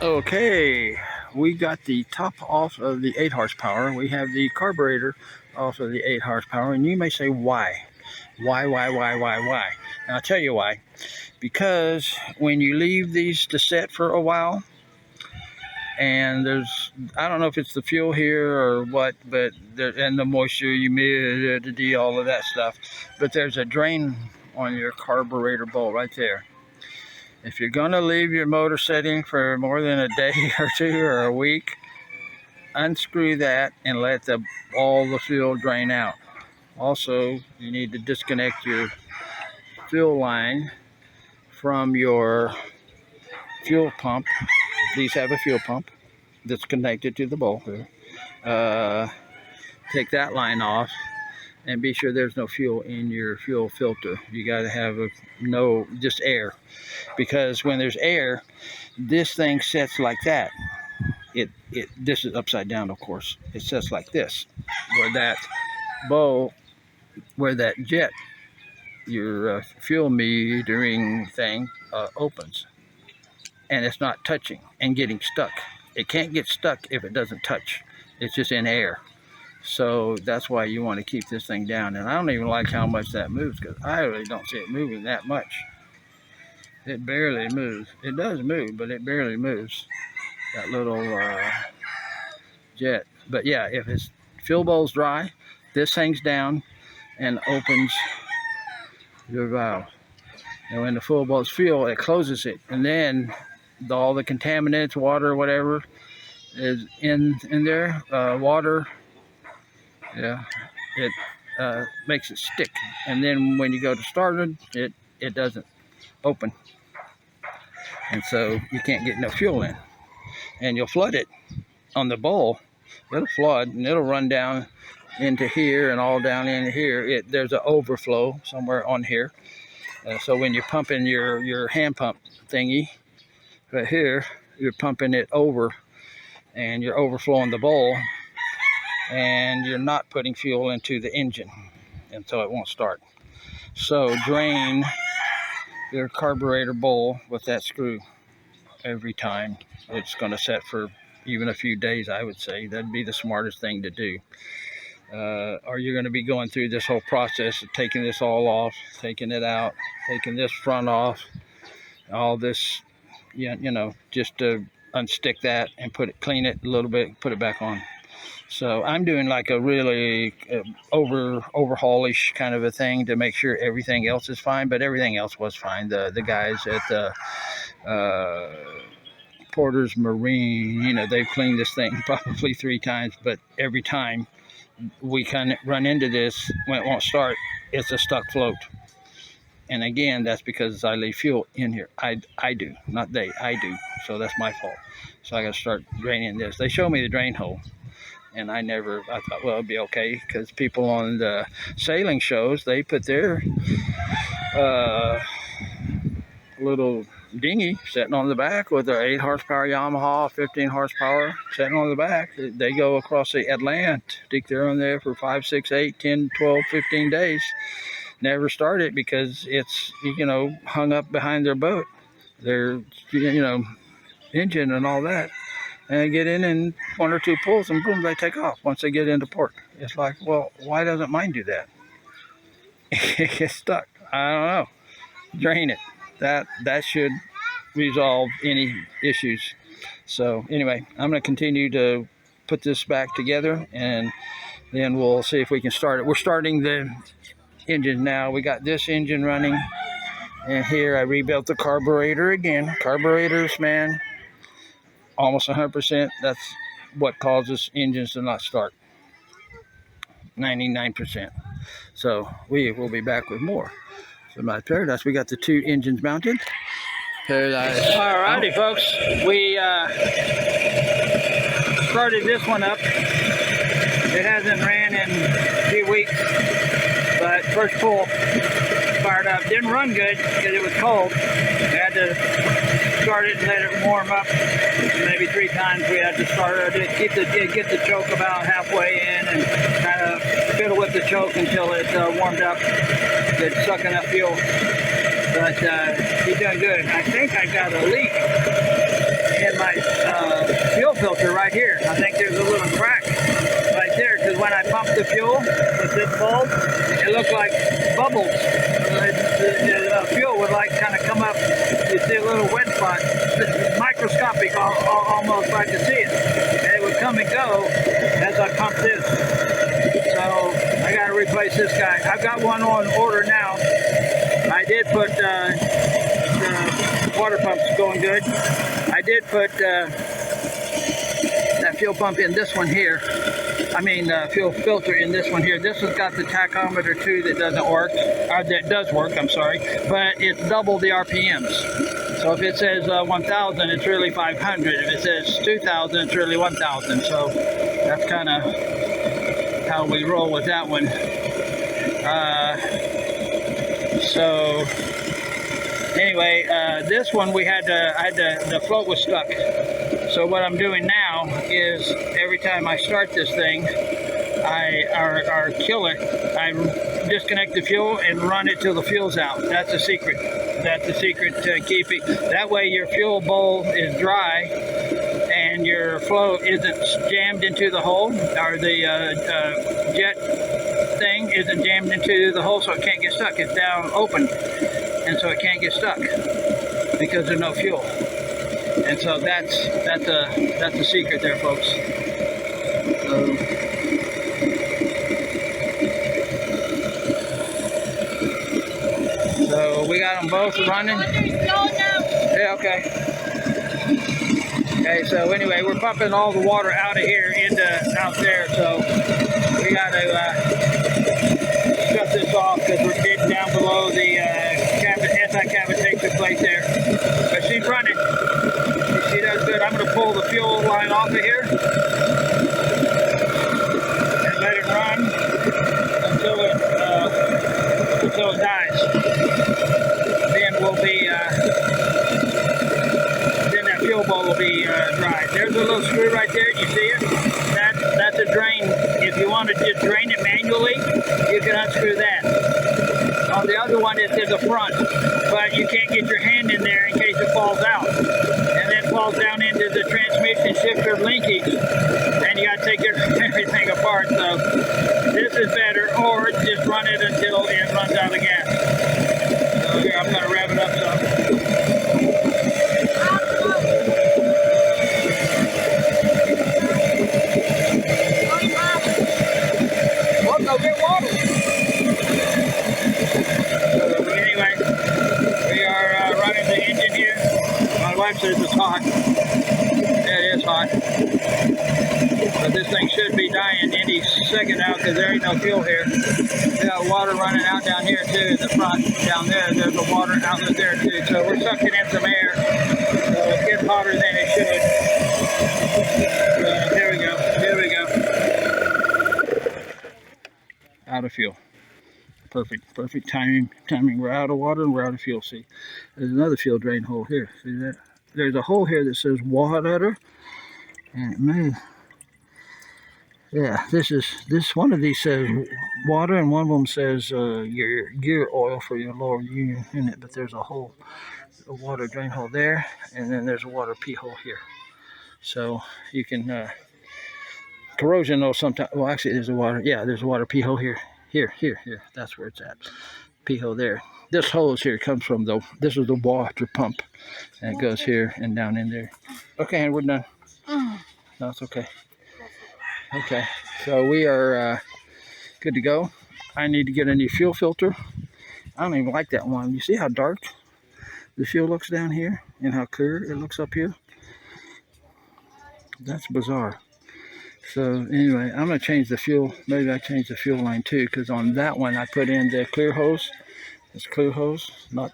Okay, we got the top off of the 8 horsepower. We have the carburetor off of the 8 horsepower, and you may say, why? Why? And I'll tell you why. Because when you leave these to set for a while, and I don't know if it's the fuel here or what, but and the moisture, humidity, all of that stuff, but there's a drain on your carburetor bowl right there. If you're going to leave your motor setting for more than a day or two or a week, unscrew that and let all the fuel drain out. Also, you need to disconnect your fuel line from your fuel pump. These have a fuel pump that's connected to the bowl here. Take that line off and be sure there's no fuel in your fuel filter. You got to have just air, because when there's air, this thing sets like that. This is upside down, of course. It sets like this, where that bowl, where that jet, your fuel metering thing opens, and it's not touching and getting stuck. It can't get stuck if it doesn't touch. It's just in air. So that's why you want to keep this thing down. And I don't even like how much that moves, because I really don't see it moving that much. It barely moves. It does move, but it barely moves. That little jet. But yeah, if his fuel bowl's dry, this hangs down and opens your valve. And when the fuel bowl's full, it closes it. And then all the contaminants, water, whatever, is in there. Water. Yeah, it makes it stick, and then when you go to start it, it doesn't open, and so you can't get no fuel in, and you'll flood it on the bowl. It'll flood, and it'll run down into here and all down into here. There's an overflow somewhere on here, so when you're pumping your hand pump thingy right here, you're pumping it over, and you're overflowing the bowl. And you're not putting fuel into the engine, and so it won't start. So drain your carburetor bowl with that screw every time. It's going to set for even a few days, I would say. That'd be the smartest thing to do. Or you're going to be going through this whole process of taking this all off, taking it out, taking this front off, all this, just to unstick that and clean it a little bit, put it back on. So I'm doing like a really overhaulish kind of a thing to make sure everything else is fine, but everything else was fine. The guys at Porter's Marine, they've cleaned this thing probably 3 times, but every time we kind of run into this, when it won't start, it's a stuck float. And again, that's because I leave fuel in here. I do, not they, I do. So that's my fault. So I got to start draining this. They show me the drain hole. And I thought, well, it'd be okay, because people on the sailing shows, they put their little dinghy sitting on the back with their 8 horsepower Yamaha, 15 horsepower sitting on the back. They go across the Atlantic. They're on there for 5, 6, 8, 10, 12, 15 days. Never start it because it's, hung up behind their boat, their, engine and all that. And they get in 1 or 2 pulls, and boom, they take off once they get into port. It's like, well, why doesn't mine do that? It gets stuck. I don't know. Drain it. That should resolve any issues. So anyway, I'm going to continue to put this back together, and then we'll see if we can start it. We're starting the engine now. We got this engine running, and here I rebuilt the carburetor again. Carburetors, man, almost 100%. That's what causes engines to not start. 99%. So we will be back with more. So my Paradise, we got the 2 engines mounted. Paradise. Alrighty, folks. We started this one up. It hasn't ran in a few weeks, but first pull fired up. Didn't run good because it was cold. We had to start it and let it warm up. Maybe 3 times we had to start it, get the choke about halfway in, and kind of fiddle with the choke until it warmed up. It's sucking up fuel. But he's doing good. I think I got a leak in my fuel filter right here. I think there's a little crack right there, because when I pump the fuel with this bulb, it looked like bubbles. The fuel would like kind of come up. You see a little wet spot. It's microscopic almost, like to see it. And it would come and go as I pump this. So I got to replace this guy. I've got one on order now. I did put the water pump's going good. I did put that fuel pump in this one here. I mean, fuel filter in this one here. This has got the tachometer too that doesn't work, or that does work, I'm sorry, but it's double the RPMs. So if it says 1,000, it's really 500. If it says 2,000, it's really 1,000. So that's kind of how we roll with that one. So anyway, this one we had the float was stuck. So what I'm doing now is every time I start this thing, our killer, I disconnect the fuel and run it till the fuel's out. That's the secret. That's the secret to keeping. That way your fuel bowl is dry and your flow isn't jammed into the hole, or the jet thing isn't jammed into the hole, so it can't get stuck. It's down open, and so it can't get stuck because there's no fuel. And so that's a secret there, folks. So we got them both running. Yeah, okay. Okay, so anyway, we're pumping all the water out of here into out there. So we got to shut this off because we're getting down below the anti-cavitation plate there. But she's running. She does good. I'm going to pull the fuel line off of here and let it run until it dies. Then we'll be then that fuel bowl will be dry. There's a little screw right there. You see it? That's a drain. If you want to just drain it manually, you can unscrew that. On the other one, it's in the front, but you can't get your hand in there in case it falls out. And then falls down into the transmission shifter linkage, and you got to take everything apart. So this is better, or just run it until it runs out of gas. So here, I'm going to rev it up some. Well, go get water. Anyway, we are running the engine here. My wife says it's hot. Yeah, it is hot. But this thing should be dying any second now because there ain't no fuel here. We got water running out down here too in the front. Down there, there's a water outlet there too. So we're sucking in some air. So it's getting hotter than it should. There we go. Here we go. Out of fuel. Perfect timing. We're out of water and we're out of fuel. See, there's another fuel drain hole here. See that? There's a hole here that says water, and it may. Yeah, this one of these says water, and one of them says your gear oil for your lower unit. But there's a water drain hole there, and then there's a water pee hole here. So you can corrosion though sometimes. Well, actually, there's a water. Yeah, there's a water pee hole here. Here. That's where it's at. Pee hole there. This hose here comes from this is the water pump, and it goes here and down in there. Okay, and we're done. No, it's okay. Okay, so we are good to go. I need to get a new fuel filter. I don't even like that one. You see how dark the fuel looks down here and how clear it looks up here? That's bizarre. So anyway, I'm going to change the fuel. Maybe I change the fuel line too, because on that one I put in the clear hose. It's clear hose, not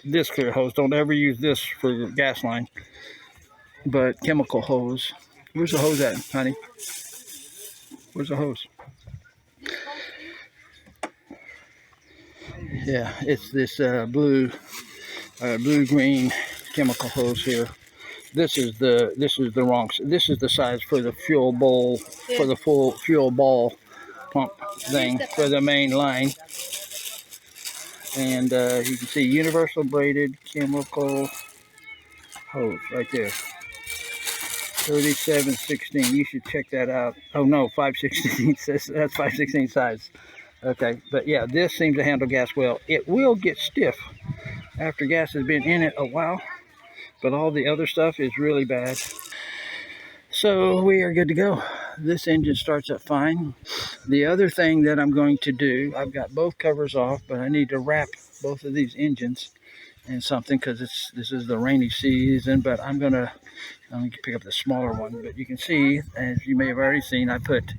this clear hose. Don't ever use this for your gas line, but chemical hose. Where's the hose at, honey? Where's the hose? Yeah, it's this blue-green chemical hose here. This is the wrong. This is the size for the fuel bowl, for the full fuel ball pump thing for the main line. And you can see universal braided chemical hose right there. 3716. You should check that out. Oh no, 516. That's 516 size. Okay, but yeah, this seems to handle gas well. It will get stiff after gas has been in it a while, but all the other stuff is really bad. So we are good to go. This engine starts up fine. The other thing that I'm going to do, I've got both covers off, but I need to wrap both of these engines in something because this is the rainy season. But I'm gonna pick up the smaller one. But you can see, as you may have already seen, I put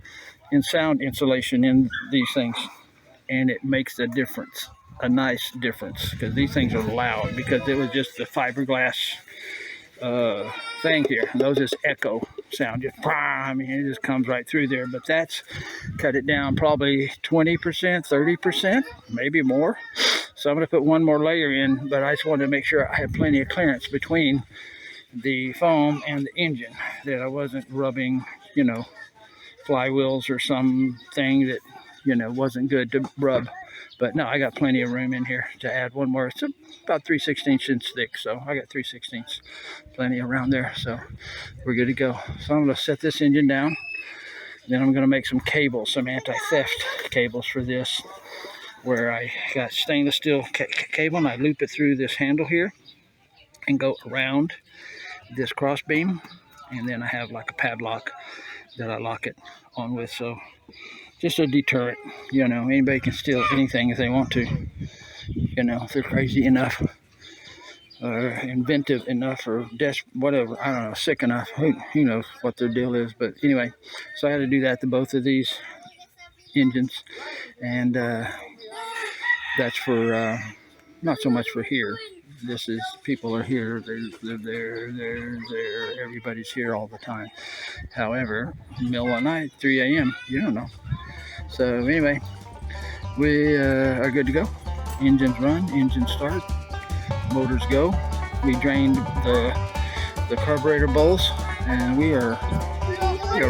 in sound insulation in these things, and it makes a difference, a nice difference, because these things are loud because it was just the fiberglass thing here. Those just echo sound, just I mean, it just comes right through there. But that's cut it down probably 20%, 30%, maybe more. So I'm going to put one more layer in, but I just wanted to make sure I had plenty of clearance between the foam and the engine, that I wasn't rubbing, you know, flywheels or something that, you know, wasn't good to rub. But no, I got plenty of room in here to add one more. It's about 3/16 inch thick, so I got 3/16, plenty around there. So we're good to go. So I'm going to set this engine down. Then I'm going to make some cables, some anti-theft cables for this, where I got stainless steel cable and I loop it through this handle here and go around this cross beam, and then I have like a padlock that I lock it on with. So just a deterrent, you know, anybody can steal anything if they want to, you know, if they're crazy enough or inventive enough or whatever, I don't know, sick enough, who knows what their deal is. But anyway, so I had to do that to both of these engines, and that's for not so much for here. This is, people are here, they're there, everybody's here all the time. However, middle of night, 3 a.m., you don't know. So anyway, we are good to go. Engines run, engines start, motors go. We drained the carburetor bowls, and we are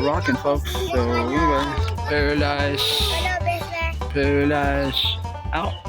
rocking, folks. So anyway, Paradise out.